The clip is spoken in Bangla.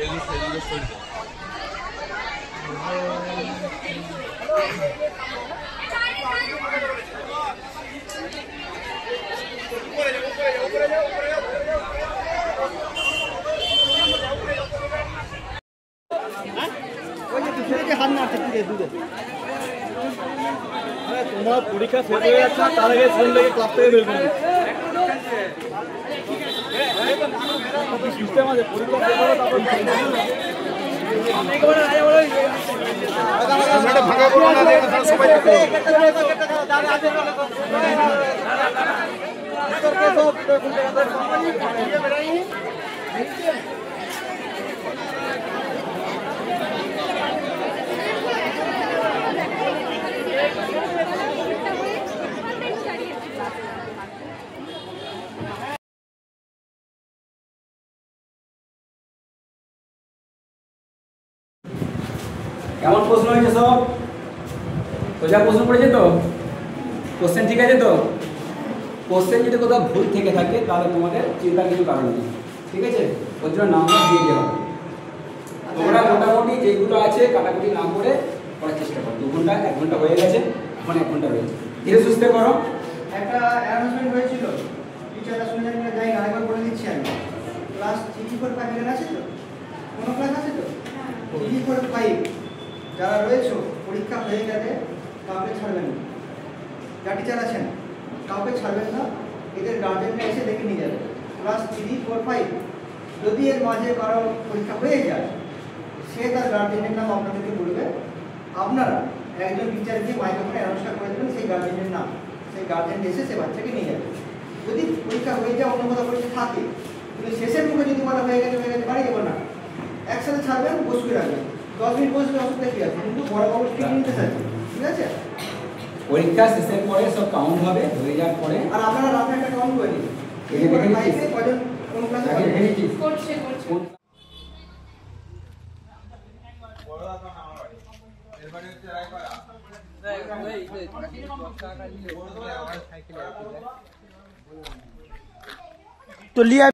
তোমার পরীক্ষা শেষ হয়ে যাচ্ছে তার আগে ফোন লেগে ক্লাস থেকে বের করবে সিস্টেম আছে পরীক্ষা শেষ হলে কেমন প্রশ্ন হয়েছে সব? সোজা প্রশ্ন পড়েছে তো? কোশ্চেন ঠিক আছে তো? কোশ্চেন যদি কোথাও ভুল থেকে থাকে তাহলে তোমাদের চিন্তার কিছু কারণ নেই, ঠিক আছে? ওর জন্য নাম্বার দিয়ে দেওয়া হবে। তোমরা মোটামুটি যেগুলো আছে কাটাকুটি না করে করার চেষ্টা করো। 2 ঘন্টা 1 ঘন্টা হয়ে গেছে, এখন 1 ঘন্টা রয়েছে। ধীরে সুস্থে করো। একটা অ্যানাউন্সমেন্ট হয়েছিল, টিচাররা শুনে যান না, যাই না, আরেকবার বলে দিচ্ছি আমি। ক্লাস 3, 4, 5 এর আছে তো? কোনো ক্লাস আছে তো? 3, 4, 5 যারা রয়েছে পরীক্ষা হয়ে গেলে কাউকে ছাড়বেন না। যা টিচার আছেন কাউকে ছাড়বেন না, এদের গার্জেনরা এসে দেখে নিয়ে যাবে। ক্লাস 3, 4, 5 যদি এর মাঝে কারো পরীক্ষা হয়ে যায়, সে তার গার্জেনের নাম আপনাদেরকে বলবে। আপনারা একজন টিচার গিয়ে মাইক্রোফোনে অ্যানাউন্স করে দেবেন সেই গার্জেনের নাম, সেই গার্জেন এসে সে বাচ্চাকে নিয়ে যাবে। যদি পরীক্ষা হয়ে যায়, অন্য কোথাও পরীক্ষা থাকে, কিন্তু শেষের মুখে যদি বলা হয়ে গেছে বাড়ি যাবো না, একসাথে ছাড়বেন, বসবে রাখবেন। 10 মিনিট বসবে, অসুবিধা কি আছে? কিন্তু বড় বাবু ঠিক নিতে চাইছে, ঠিক আছে? পরীক্ষা শেষের পরে সব কাউন্ট হবে, হয়ে যাওয়ার পরে আর আপনারা রাতে একটা কাউন্ট করে নিন। কজন কোন ক্লাসে করছে তো লিয়া